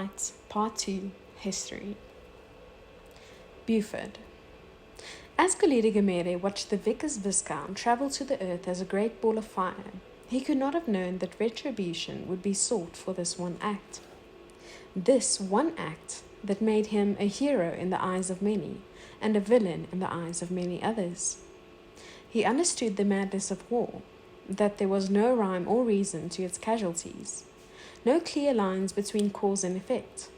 Flight, Part 2, History. Beauford. As Golida watched the Vickers Viscount travel to the earth as a great ball of fire, he could not have known that retribution would be sought for this one act. This one act that made him a hero in the eyes of many, and a villain in the eyes of many others. He understood the madness of war, that there was no rhyme or reason to its casualties, no clear lines between cause and effect.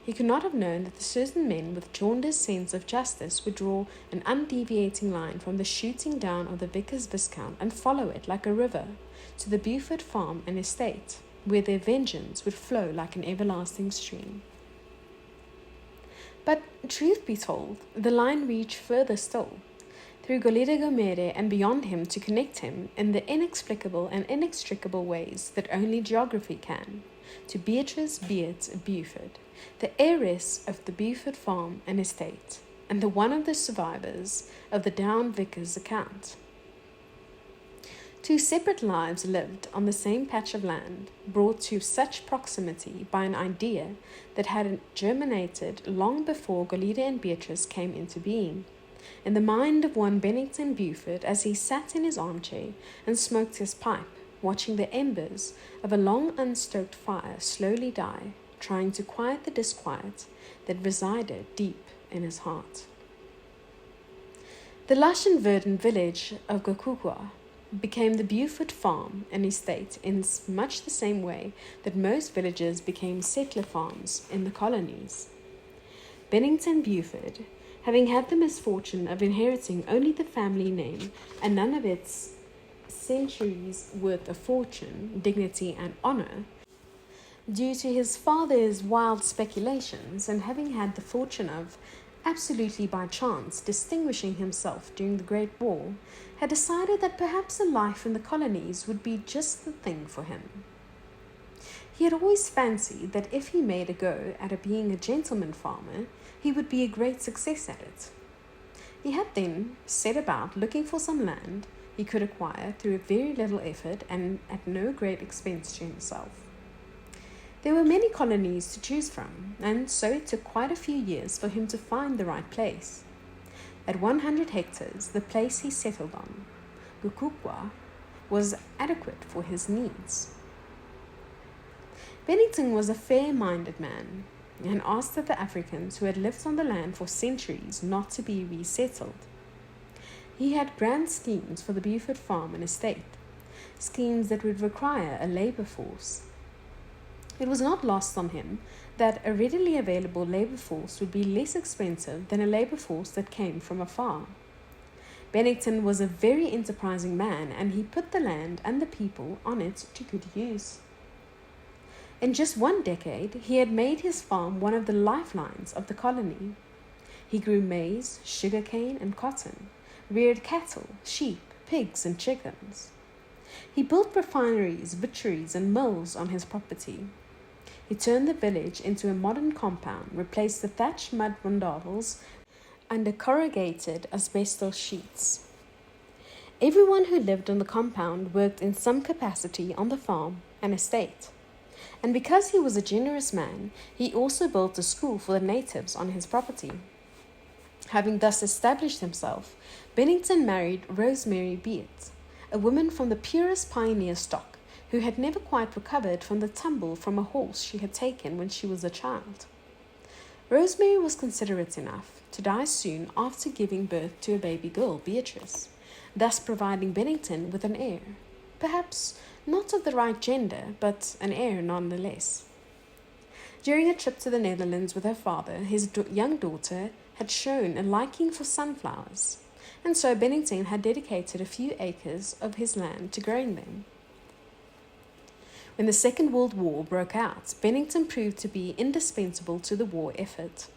He could not have known that certain men with jaundiced sense of justice would draw an undeviating line from the shooting down of the Vickers Viscount and follow it like a river to the Beauford farm and estate, where their vengeance would flow like an everlasting stream. But, truth be told, the line reached further still, through Golida and beyond him to connect him in the inexplicable and inextricable ways that only geography can, to Beatrice Beard Beauford, the heiress of the Beauford farm and estate, and the one of the survivors of the Down Vickers account. Two separate lives lived on the same patch of land, brought to such proximity by an idea that had germinated long before Golida and Beatrice came into being, in the mind of one Bennington Beauford as he sat in his armchair and smoked his pipe, watching the embers of a long unstoked fire slowly die, trying to quiet the disquiet that resided deep in his heart. The lush and verdant village of Gokukwa became the Beauford farm and estate in much the same way that most villages became settler farms in the colonies. Bennington Beauford, having had the misfortune of inheriting only the family name and none of its centuries' worth of fortune, dignity, and honor, due to his father's wild speculations, and having had the fortune of, absolutely by chance, distinguishing himself during the Great War, had decided that perhaps a life in the colonies would be just the thing for him. He had always fancied that if he made a go at being a gentleman farmer, he would be a great success at it. He had then set about looking for some land he could acquire through very little effort and at no great expense to himself. There were many colonies to choose from, and so it took quite a few years for him to find the right place. At 100 hectares, the place he settled on, Gokukwa, was adequate for his needs. Bennington was a fair-minded man, and asked that the Africans who had lived on the land for centuries not to be resettled. He had grand schemes for the Beauford farm and estate, schemes that would require a labor force. It was not lost on him that a readily available labor force would be less expensive than a labor force that came from afar. Bennington was a very enterprising man, and he put the land and the people on it to good use. In just one decade, he had made his farm one of the lifelines of the colony. He grew maize, sugarcane, and cotton, reared cattle, sheep, pigs, and chickens. He built refineries, butcheries, and mills on his property. He turned the village into a modern compound, replaced the thatched mud rondavels under corrugated asbestos sheets. Everyone who lived on the compound worked in some capacity on the farm and estate. And because he was a generous man, he also built a school for the natives on his property. Having thus established himself, Bennington married Rosemary Beard, a woman from the purest pioneer stock, who had never quite recovered from the tumble from a horse she had taken when she was a child. Rosemary was considerate enough to die soon after giving birth to a baby girl, Beatrice, thus providing Bennington with an heir, perhaps not of the right gender, but an heir nonetheless. During a trip to the Netherlands with her father, his young daughter had shown a liking for sunflowers, and so Bennington had dedicated a few acres of his land to growing them. When the Second World War broke out, Bennington proved to be indispensable to the war effort.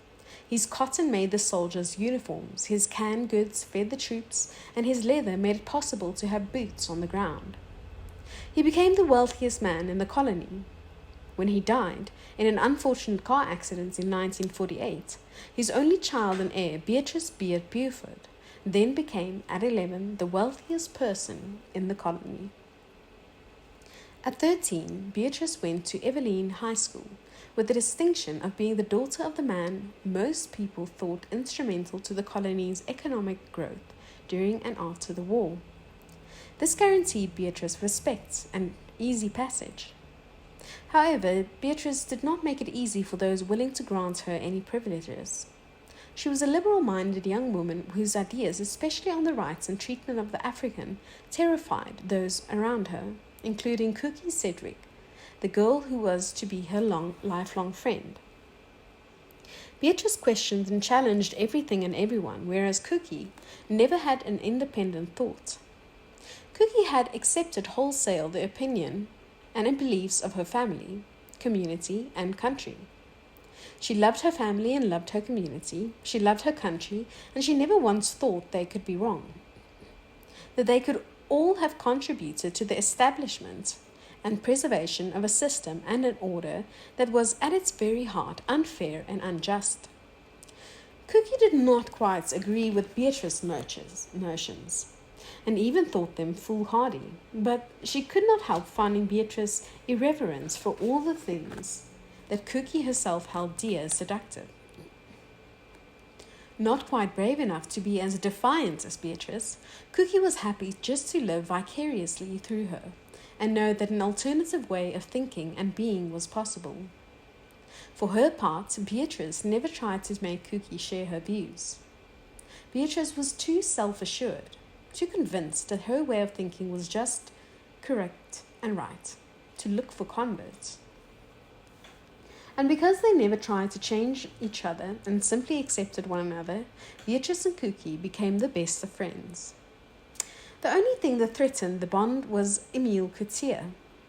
His cotton made the soldiers' uniforms, his canned goods fed the troops, and his leather made it possible to have boots on the ground. He became the wealthiest man in the colony. When he died, in an unfortunate car accident in 1948, his only child and heir, Beatrice Beard Beauford, then became, at 11, the wealthiest person in the colony. At 13, Beatrice went to Evelyn High School, with the distinction of being the daughter of the man most people thought instrumental to the colony's economic growth during and after the war. This guaranteed Beatrice respect and easy passage. However, Beatrice did not make it easy for those willing to grant her any privileges. She was a liberal-minded young woman whose ideas, especially on the rights and treatment of the African, terrified those around her, including Cookie Cedric, the girl who was to be her lifelong friend. Beatrice questioned and challenged everything and everyone, whereas Cookie never had an independent thought. Cookie had accepted wholesale the opinion and beliefs of her family, community, and country. She loved her family and loved her community. She loved her country, and she never once thought they could be wrong. That they could all have contributed to the establishment and preservation of a system and an order that was at its very heart unfair and unjust. Cookie did not quite agree with Beatrice's notions, and even thought them foolhardy, but she could not help finding Beatrice's irreverence for all the things that Cookie herself held dear as seductive. Not quite brave enough to be as defiant as Beatrice, Cookie was happy just to live vicariously through her and know that an alternative way of thinking and being was possible. For her part, Beatrice never tried to make Cookie share her views. Beatrice was too self-assured, too convinced that her way of thinking was just, correct, and right, to look for converts. And because they never tried to change each other and simply accepted one another, Beatrice and Cookie became the best of friends. The only thing that threatened the bond was Emile Coetzee,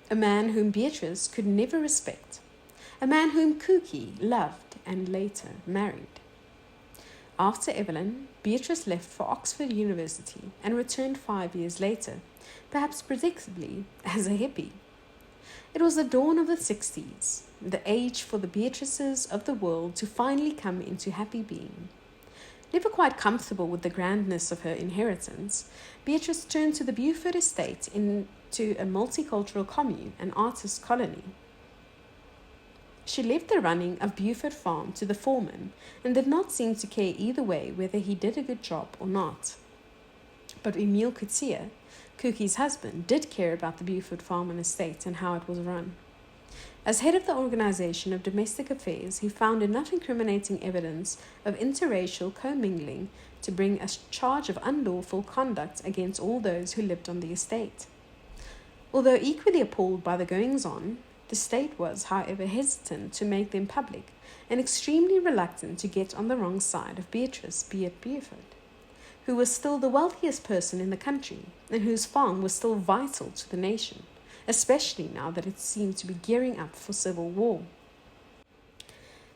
a man whom Beatrice could never respect, a man whom Cookie loved and later married. After Evelyn, Beatrice left for Oxford University and returned 5 years later, perhaps predictably, as a hippie. It was the dawn of the 60s, the age for the Beatrices of the world to finally come into happy being. Never quite comfortable with the grandness of her inheritance, Beatrice turned to the Beauford estate into a multicultural commune, an artist colony. She left the running of Beauford farm to the foreman and did not seem to care either way whether he did a good job or not. But Emile Coetzee, Cookie's husband, did care about the Beauford farm and estate and how it was run. As head of the Organization of Domestic Affairs, he found enough incriminating evidence of interracial commingling to bring a charge of unlawful conduct against all those who lived on the estate. Although equally appalled by the goings-on, the state was, however, hesitant to make them public and extremely reluctant to get on the wrong side of Beatrice Beauford, who was still the wealthiest person in the country and whose farm was still vital to the nation, especially now that it seemed to be gearing up for civil war.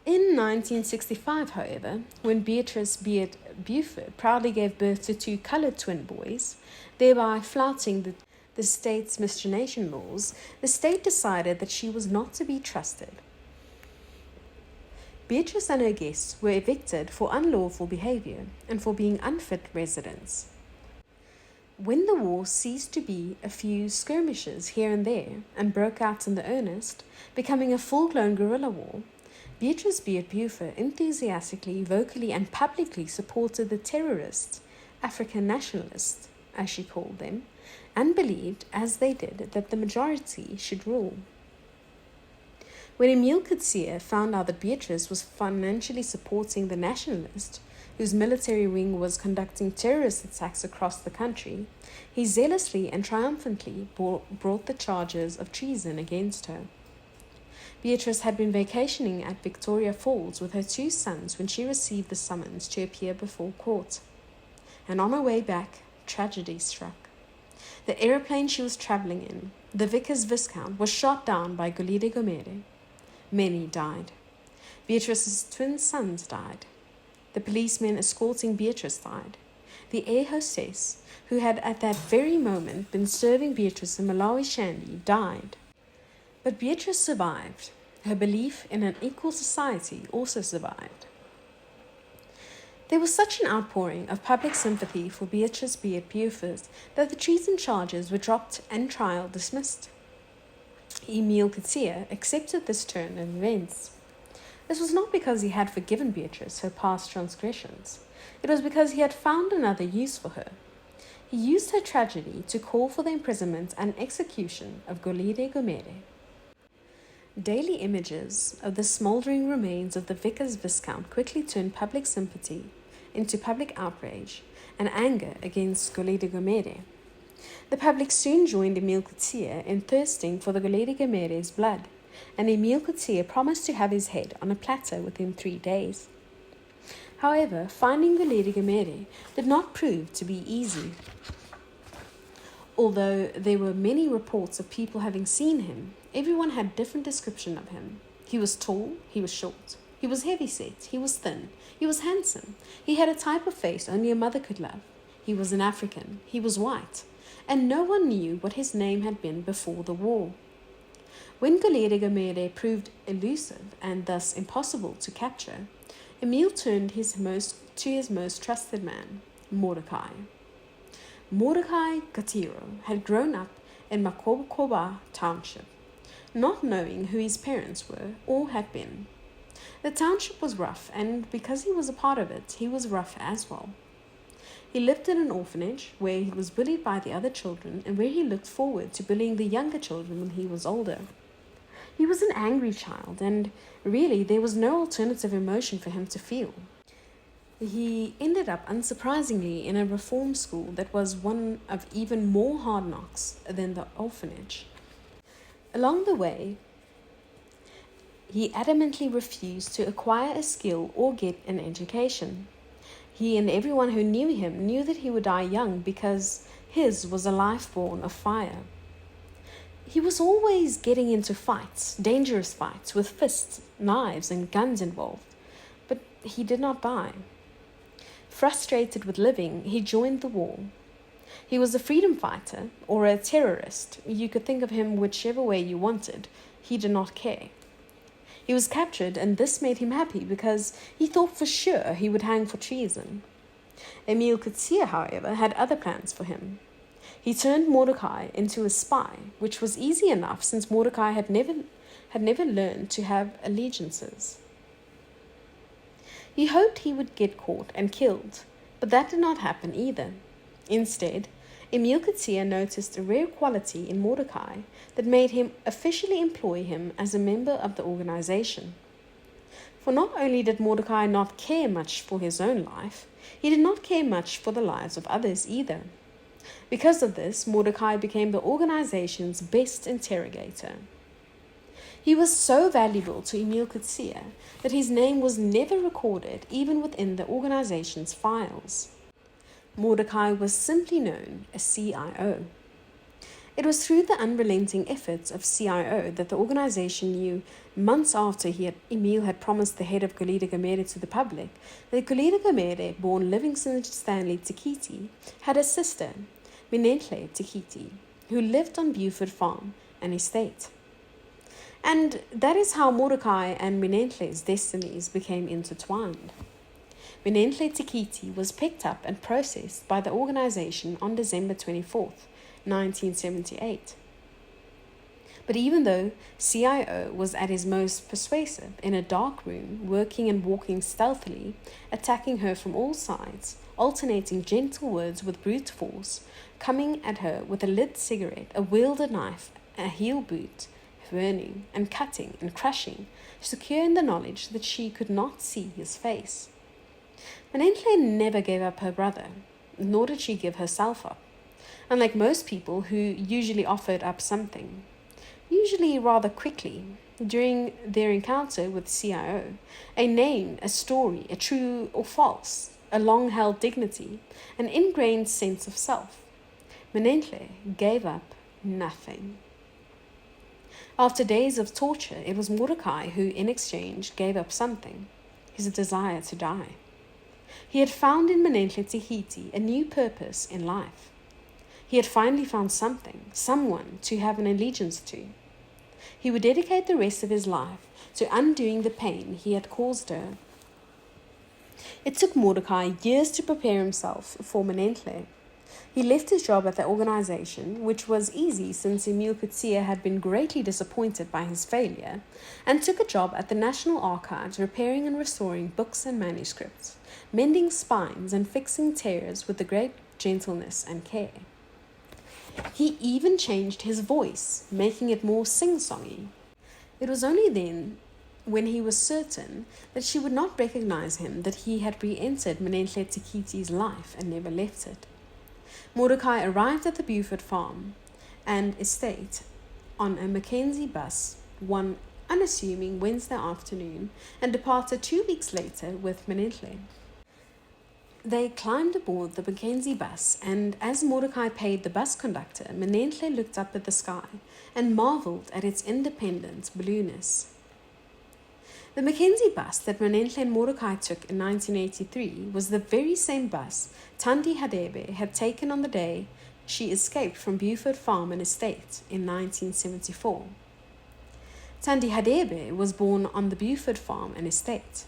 In 1965, however, when Beatrice Beauford proudly gave birth to 2 colored twin boys, thereby flouting the state's miscegenation laws, the state decided that she was not to be trusted. Beatrice and her guests were evicted for unlawful behavior and for being unfit residents. When the war ceased to be a few skirmishes here and there and broke out in the earnest, becoming a full-blown guerrilla war, Beatrice Beauford enthusiastically, vocally, and publicly supported the terrorists, African nationalists, as she called them, and believed, as they did, that the majority should rule. When Emile Coetzee found out that Beatrice was financially supporting the nationalists, whose military wing was conducting terrorist attacks across the country, he zealously and triumphantly brought the charges of treason against her. Beatrice had been vacationing at Victoria Falls with her 2 sons when she received the summons to appear before court. And on her way back, tragedy struck. The aeroplane she was travelling in, the Vickers Viscount, was shot down by Golide Gomede. Many died. Beatrice's twin sons died. The policeman escorting Beatrice died. The air hostess, who had at that very moment been serving Beatrice a Malawi shandy, died. But Beatrice survived. Her belief in an equal society also survived. There was such an outpouring of public sympathy for Beatrice Beauford that the treason charges were dropped and trial dismissed. Emil Coetzee accepted this turn of events. This was not because he had forgiven Beatrice her past transgressions. It was because he had found another use for her. He used her tragedy to call for the imprisonment and execution of Golide Gomere. Daily images of the smouldering remains of the vicar's viscount quickly turned public sympathy into public outrage and anger against Golide Gomere. The public soon joined Emil Coetzee in thirsting for the Golide Gomere's blood, and Emil Coetzee promised to have his head on a platter within 3 days. However, finding Golide Gomere did not prove to be easy. Although there were many reports of people having seen him, everyone had different description of him. He was tall, he was short. He was heavy-set, he was thin, he was handsome. He had a type of face only a mother could love. He was an African, he was white, and no one knew what his name had been before the war. When Golide Gomere proved elusive and thus impossible to capture, Emil turned to his most trusted man, Mordecai. Mordecai Gatiro had grown up in Makobokoba Township, not knowing who his parents were or had been. The township was rough, and because he was a part of it, he was rough as well. He lived in an orphanage where he was bullied by the other children and where he looked forward to bullying the younger children when he was older. He was an angry child, and really there was no alternative emotion for him to feel. He ended up, unsurprisingly, in a reform school that was one of even more hard knocks than the orphanage. Along the way, he adamantly refused to acquire a skill or get an education. He and everyone who knew him knew that he would die young because his was a life born of fire. He was always getting into fights, dangerous fights, with fists, knives, and guns involved, but he did not die. Frustrated with living, he joined the war. He was a freedom fighter or a terrorist. You could think of him whichever way you wanted. He did not care. He was captured, and this made him happy because he thought for sure he would hang for treason. Emil Coetzee, however, had other plans for him. He turned Mordecai into a spy, which was easy enough since Mordecai had never learned to have allegiances. He hoped he would get caught and killed, but that did not happen either. Instead, Emil Coetzee noticed a rare quality in Mordecai that made him officially employ him as a member of the organization. For not only did Mordecai not care much for his own life, he did not care much for the lives of others either. Because of this, Mordecai became the organization's best interrogator. He was so valuable to Emil Coetzee that his name was never recorded even within the organization's files. Mordecai was simply known as CIO. It was through the unrelenting efforts of CIO that the organization knew, months after Emil had promised the head of Golide Gomere to the public, that Golide Gomere, born Livingston Stanley Tikiti, had a sister, Minentle Tikiti, who lived on Beauford farm and estate. And that is how Mordecai and Minentle's destinies became intertwined. Minentle Tikiti was picked up and processed by the organization on December 24th, 1978. But even though CIO was at his most persuasive in a dark room, working and walking stealthily, attacking her from all sides, alternating gentle words with brute force, coming at her with a lit cigarette, a wielded knife, a heel boot, burning and cutting and crushing, secure in the knowledge that she could not see his face. Minentle never gave up her brother, nor did she give herself up, unlike most people who usually offered up something, usually rather quickly, during their encounter with CIO, a name, a story, a true or false, a long-held dignity, an ingrained sense of self. Minentle gave up nothing. After days of torture, it was Mordecai who, in exchange, gave up something, his desire to die. He had found in Minentle Tikiti a new purpose in life. He had finally found something, someone to have an allegiance to. He would dedicate the rest of his life to undoing the pain he had caused her. It took Mordecai years to prepare himself for Minentle. He left his job at the organization, which was easy since Emile Coetzee had been greatly disappointed by his failure, and took a job at the National Archives repairing and restoring books and manuscripts, mending spines and fixing tears with the great gentleness and care. He even changed his voice, making it more sing-songy. It was only then, when he was certain that she would not recognize him, that he had re-entered Menenhle Tikiti's life and never left it. Mordecai arrived at the Beauford farm and estate on a Mackenzie bus one unassuming Wednesday afternoon and departed 2 weeks later with Menenhle. They climbed aboard the Mackenzie bus, and as Mordecai paid the bus conductor, Menenhle looked up at the sky and marveled at its independent blueness. The Mackenzie bus that Menenhle and Mordecai took in 1983 was the very same bus Thandi Hadebe had taken on the day she escaped from Beauford Farm and Estate in 1974. Thandi Hadebe was born on the Beauford Farm and Estate.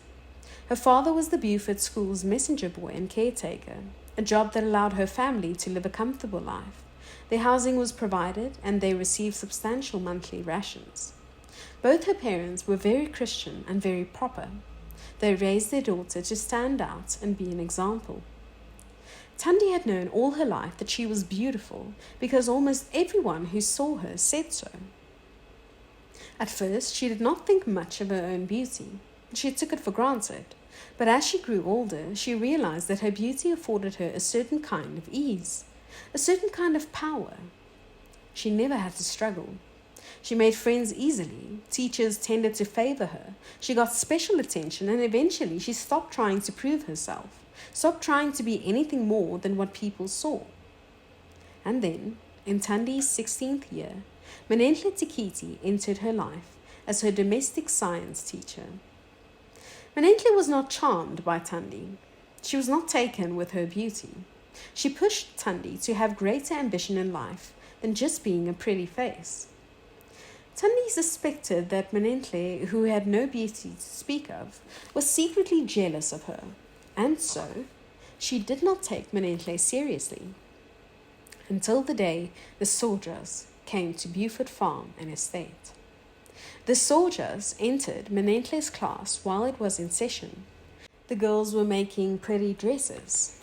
Her father was the Beauford School's messenger boy and caretaker, a job that allowed her family to live a comfortable life. Their housing was provided, and they received substantial monthly rations. Both her parents were very Christian and very proper. They raised their daughter to stand out and be an example. Thandi had known all her life that she was beautiful because almost everyone who saw her said so. At first, she did not think much of her own beauty. She took it for granted. But as she grew older, she realized that her beauty afforded her a certain kind of ease, a certain kind of power. She never had to struggle. She made friends easily. Teachers tended to favor her. She got special attention, and eventually she stopped trying to prove herself, stopped trying to be anything more than what people saw. And then, in Thandi's 16th year, Menenhle Tikiti entered her life as her domestic science teacher. Menenhle was not charmed by Thandi. She was not taken with her beauty. She pushed Thandi to have greater ambition in life than just being a pretty face. Thandi suspected that Menenhle, who had no beauty to speak of, was secretly jealous of her, and so she did not take Menenhle seriously. Until the day the soldiers came to Beauford Farm and Estate. The soldiers entered Menenhle's class while it was in session. The girls were making pretty dresses.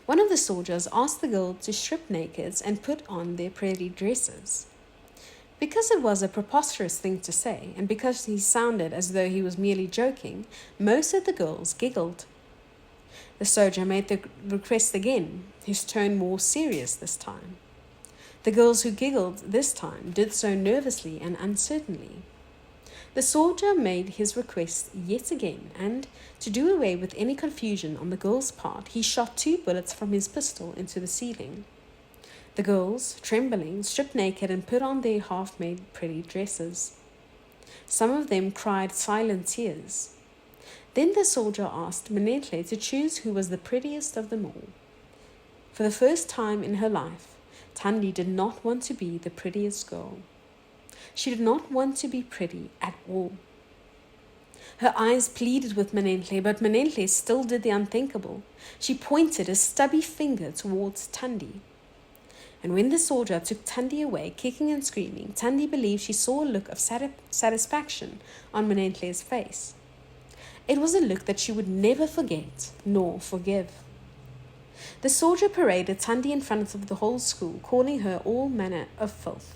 One of the soldiers asked the girl to strip naked and put on their pretty dresses. Because it was a preposterous thing to say, and because he sounded as though he was merely joking, most of the girls giggled. The soldier made the request again, his tone more serious this time. The girls who giggled this time did so nervously and uncertainly. The soldier made his request yet again, and, to do away with any confusion on the girl's part, he shot 2 bullets from his pistol into the ceiling. The girls, trembling, stripped naked and put on their half-made pretty dresses. Some of them cried silent tears. Then the soldier asked Menenhle to choose who was the prettiest of them all. For the first time in her life, Thandi did not want to be the prettiest girl. She did not want to be pretty at all. Her eyes pleaded with Menenhle, but Menenhle still did the unthinkable. She pointed a stubby finger towards Thandi. And when the soldier took Thandi away, kicking and screaming, Thandi believed she saw a look of satisfaction on Menenhle's face. It was a look that she would never forget nor forgive. The soldier paraded Thandi in front of the whole school, calling her all manner of filth.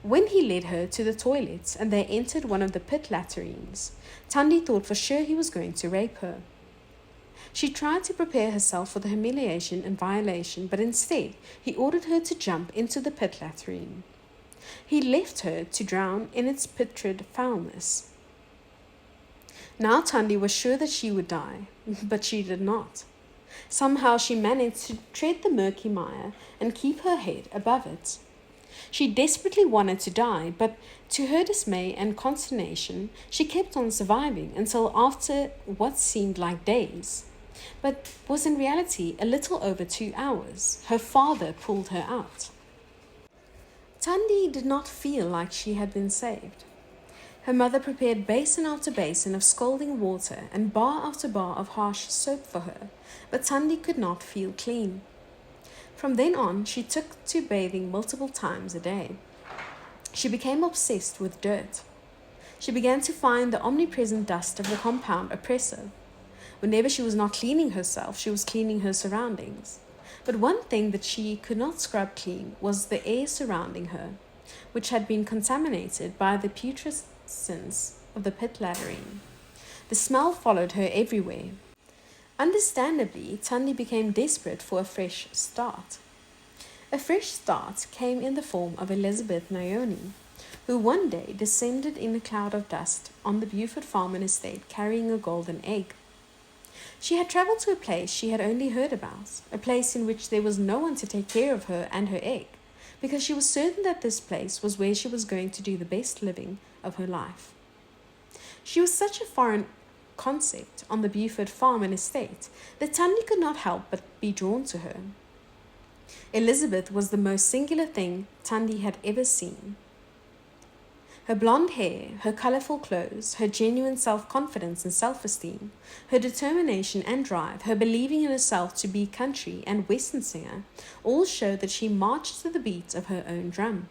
When he led her to the toilets and they entered one of the pit latrines, Thandi thought for sure he was going to rape her. She tried to prepare herself for the humiliation and violation, but instead he ordered her to jump into the pit latrine. He left her to drown in its putrid foulness. Now Thandi was sure that she would die, but she did not. Somehow she managed to tread the murky mire and keep her head above it. She desperately wanted to die, but to her dismay and consternation, she kept on surviving until after what seemed like days, but was in reality a little over 2 hours, her father pulled her out. Thandi did not feel like she had been saved. Her mother prepared basin after basin of scalding water and bar after bar of harsh soap for her, but Thandi could not feel clean. From then on, she took to bathing multiple times a day. She became obsessed with dirt. She began to find the omnipresent dust of the compound oppressive. Whenever she was not cleaning herself, she was cleaning her surroundings. But one thing that she could not scrub clean was the air surrounding her, which had been contaminated by the putrescence of the pit latrine. The smell followed her everywhere. Understandably, Tandy became desperate for a fresh start. A fresh start came in the form of Elizabeth Naomi, who one day descended in a cloud of dust on the Beauford farm and estate carrying a golden egg. She had travelled to a place she had only heard about, a place in which there was no one to take care of her and her egg, because she was certain that this place was where she was going to do the best living of her life. She was such a foreign concept on the Beauford farm and estate that Tandy could not help but be drawn to her. Elizabeth was the most singular thing Tandy had ever seen. Her blonde hair, her colourful clothes, her genuine self-confidence and self-esteem, her determination and drive, her believing in herself to be country and western singer, all showed that she marched to the beat of her own drum.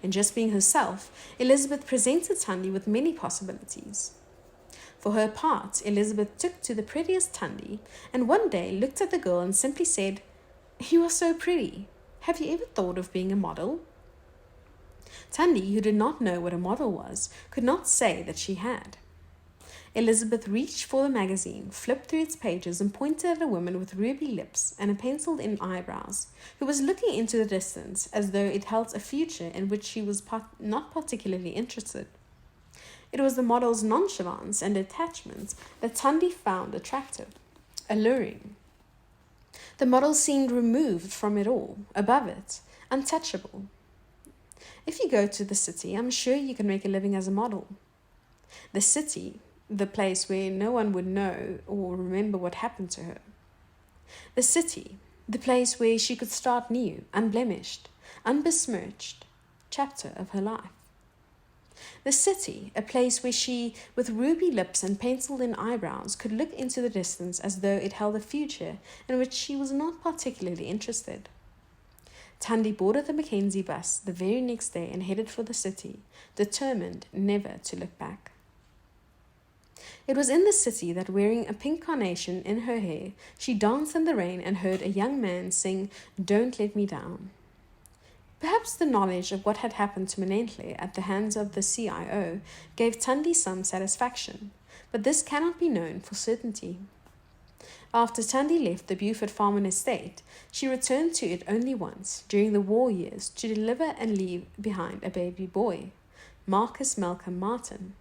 And just being herself, Elizabeth presented Tandy with many possibilities. For her part, Elizabeth took to the prettiest Tandy, and one day looked at the girl and simply said, "You are so pretty. Have you ever thought of being a model?" Tandy, who did not know what a model was, could not say that she had. Elizabeth reached for the magazine, flipped through its pages, and pointed at a woman with ruby lips and penciled-in eyebrows, who was looking into the distance as though it held a future in which she was not particularly interested. It was the model's nonchalance and detachment that Tandy found attractive, alluring. The model seemed removed from it all, above it, untouchable. If you go to the city, I'm sure you can make a living as a model. The city, the place where no one would know or remember what happened to her. The city, the place where she could start new, unblemished, unbesmirched chapter of her life. The city, a place where she, with ruby lips and penciled-in eyebrows, could look into the distance as though it held a future in which she was not particularly interested. Tandy boarded the Mackenzie bus the very next day and headed for the city, determined never to look back. It was in the city that, wearing a pink carnation in her hair, she danced in the rain and heard a young man sing "Don't Let Me Down." Perhaps the knowledge of what had happened to Menenhle at the hands of the CIO gave Tandy some satisfaction, but this cannot be known for certainty. After Tandy left the Beauford farm and estate, she returned to it only once, during the war years, to deliver and leave behind a baby boy, Marcus Malcolm Martin.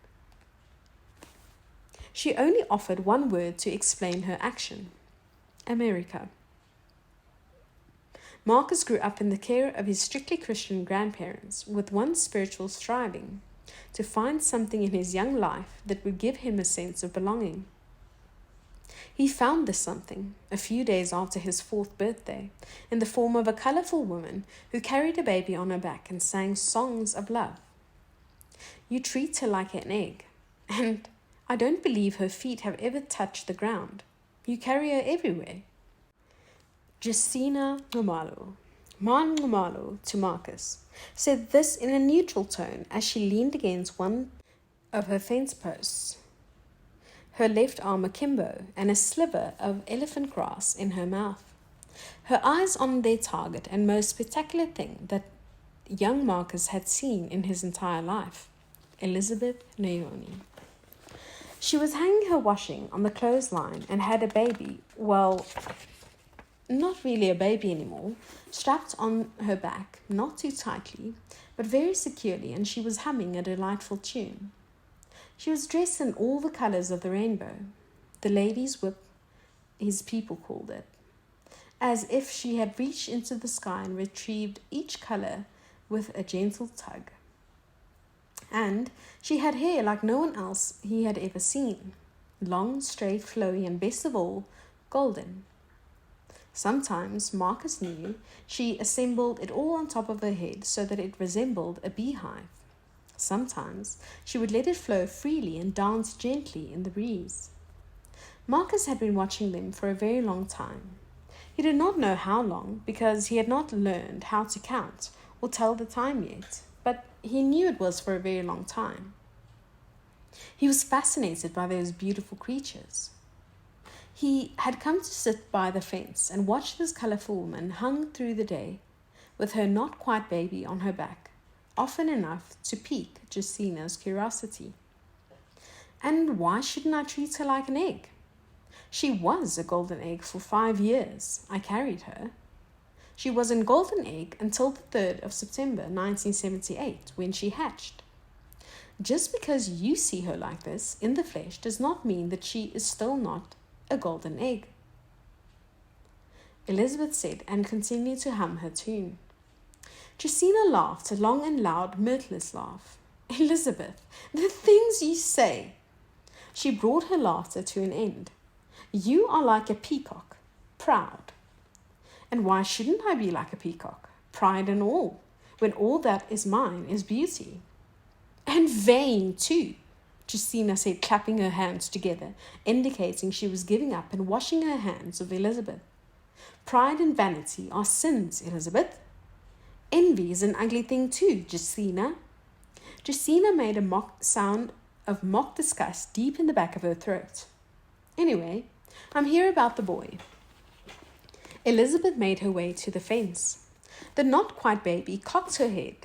She only offered one word to explain her action: America. Marcus grew up in the care of his strictly Christian grandparents, with one spiritual striving: to find something in his young life that would give him a sense of belonging. He found this something a few days after his 4th birthday, in the form of a colourful woman who carried a baby on her back and sang songs of love. You treat her like an egg, and I don't believe her feet have ever touched the ground. You carry her everywhere. Justina Ngumalo, Man Ngumalo, to Marcus, said this in a neutral tone as she leaned against one of her fence posts, her left arm akimbo and a sliver of elephant grass in her mouth, her eyes on their target and most spectacular thing that young Marcus had seen in his entire life: Elizabeth Naomi. She was hanging her washing on the clothesline and had a baby, well, not really a baby anymore, strapped on her back, not too tightly, but very securely, and she was humming a delightful tune. She was dressed in all the colours of the rainbow, the lady's whip, his people called it, as if she had reached into the sky and retrieved each colour with a gentle tug. And she had hair like no one else he had ever seen, long, straight, flowy, and best of all, golden. Sometimes, Marcus knew, she assembled it all on top of her head so that it resembled a beehive. Sometimes she would let it flow freely and dance gently in the breeze. Marcus had been watching them for a very long time. He did not know how long, because he had not learned how to count or tell the time yet, but he knew it was for a very long time. He was fascinated by those beautiful creatures. He had come to sit by the fence and watch this colourful woman hung through the day, with her not quite baby on her back, often enough to pique Jusina's curiosity. And why shouldn't I treat her like an egg? She was a golden egg for 5 years. I carried her. She was a golden egg until the 3rd of September 1978, when she hatched. Just because you see her like this in the flesh does not mean that she is still not a golden egg. Elizabeth said, and continued to hum her tune. Jusina laughed, a long and loud, mirthless laugh. Elizabeth, the things you say! She brought her laughter to an end. You are like a peacock, proud. And why shouldn't I be like a peacock, pride and all, when all that is mine is beauty? And vain too, Jusina said, clapping her hands together, indicating she was giving up and washing her hands of Elizabeth. Pride and vanity are sins, Elizabeth. Envy is an ugly thing too, Jusina. Jusina made a mock sound of mock disgust deep in the back of her throat. Anyway, I'm here about the boy. Elizabeth made her way to the fence. The not quite baby cocked her head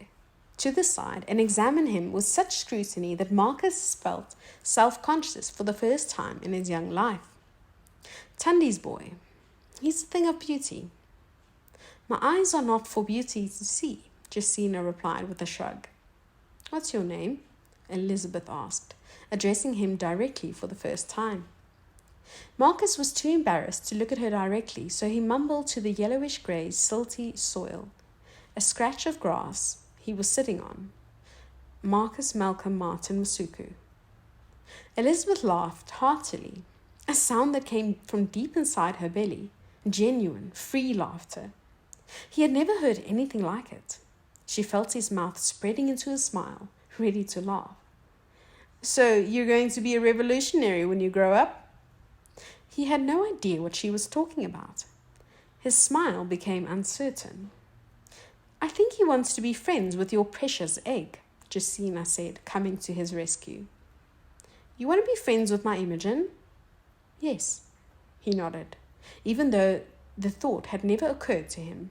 to the side and examined him with such scrutiny that Marcus felt self-conscious for the first time in his young life. Tundi's boy. He's a thing of beauty. My eyes are not for beauty to see, Jusina replied with a shrug. What's your name? Elizabeth asked, addressing him directly for the first time. Marcus was too embarrassed to look at her directly, so he mumbled to the yellowish-grey, silty soil, a scratch of grass he was sitting on. Marcus Malcolm Martin Masuku. Elizabeth laughed heartily, a sound that came from deep inside her belly, genuine, free laughter. He had never heard anything like it. She felt his mouth spreading into a smile, ready to laugh. So you're going to be a revolutionary when you grow up? He had no idea what she was talking about. His smile became uncertain. I think he wants to be friends with your precious egg, Jusina said, coming to his rescue. You want to be friends with my Imogen? Yes, he nodded, even though the thought had never occurred to him.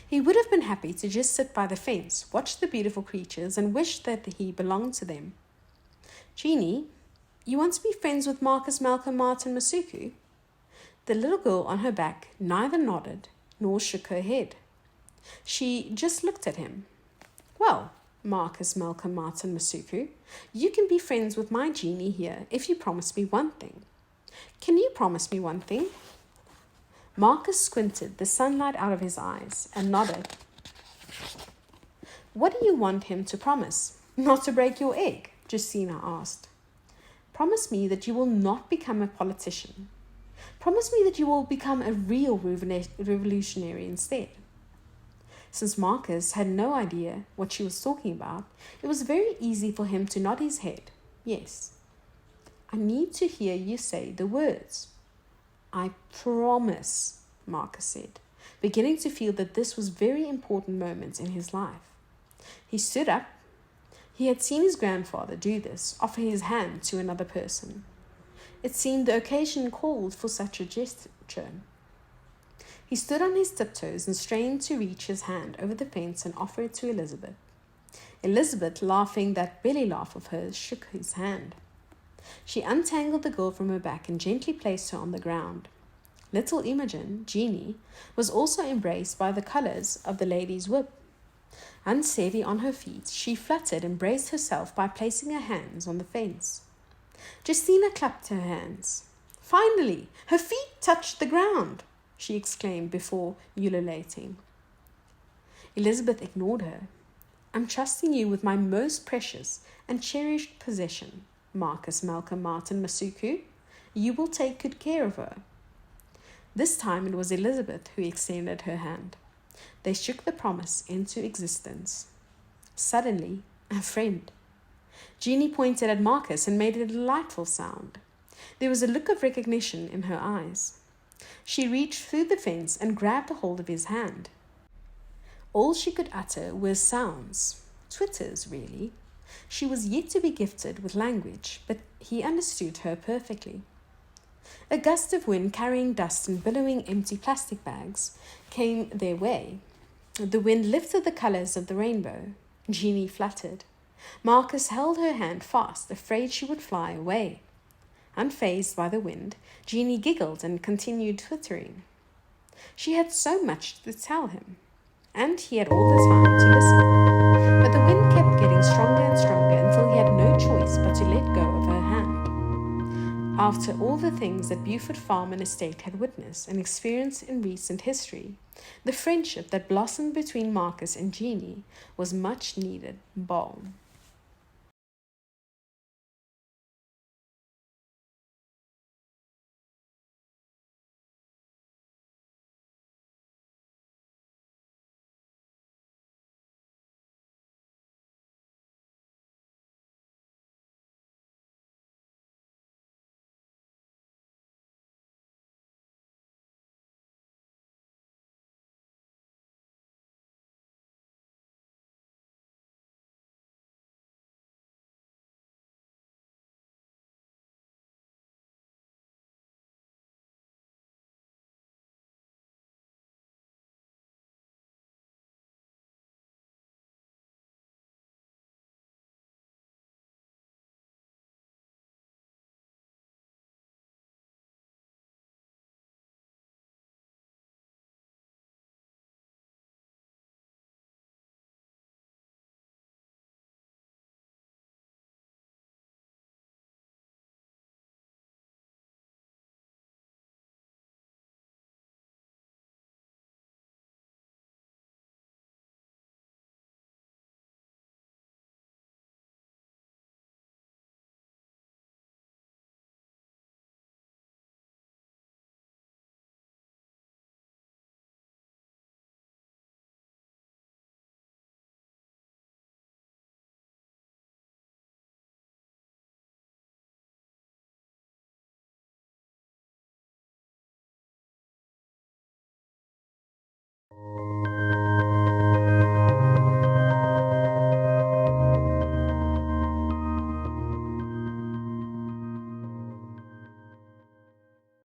He would have been happy to just sit by the fence, watch the beautiful creatures, and wish that he belonged to them. Jeannie, you want to be friends with Marcus Malcolm Martin Masuku? The little girl on her back neither nodded nor shook her head. She just looked at him. Well, Marcus Malcolm Martin Masuku, you can be friends with my Jeannie here if you promise me one thing. Can you promise me one thing? Marcus squinted the sunlight out of his eyes and nodded. What do you want him to promise? Not to break your egg? Jusina asked. Promise me that you will not become a politician. Promise me that you will become a real revolutionary instead. Since Marcus had no idea what she was talking about, it was very easy for him to nod his head. Yes. I need to hear you say the words. I promise, Marcus said, beginning to feel that this was a very important moment in his life. He stood up. He had seen his grandfather do this, offer his hand to another person. It seemed the occasion called for such a gesture. He stood on his tiptoes and strained to reach his hand over the fence and offer it to Elizabeth. Elizabeth, laughing that belly laugh of hers, shook his hand. She untangled the girl from her back and gently placed her on the ground. Little Imogen, Jeannie, was also embraced by the colours of the lady's whip. Unsteady on her feet, she fluttered and braced herself by placing her hands on the fence. Justina clapped her hands. Finally, her feet touched the ground, she exclaimed before ululating. Elizabeth ignored her. I'm trusting you with my most precious and cherished possession, Marcus Malcolm Martin Masuku. You will take good care of her. This time it was Elizabeth who extended her hand. They shook the promise into existence. Suddenly, a friend. Jeannie pointed at Marcus and made a delightful sound. There was a look of recognition in her eyes. She reached through the fence and grabbed a hold of his hand. All she could utter were sounds, twitters really. She was yet to be gifted with language, but he understood her perfectly. A gust of wind carrying dust and billowing empty plastic bags came their way. The wind lifted the colours of the rainbow. Jeanie fluttered. Marcus held her hand fast, afraid she would fly away. Unfazed by the wind, Jeanie giggled and continued twittering. She had so much to tell him, and he had all the time to listen. But the wind kept getting stronger and stronger until he had no choice but to let go of her hand. After all the things that Beauford Farm and Estate had witnessed and experienced in recent history, the friendship that blossomed between Marcus and Jeanie was much needed balm.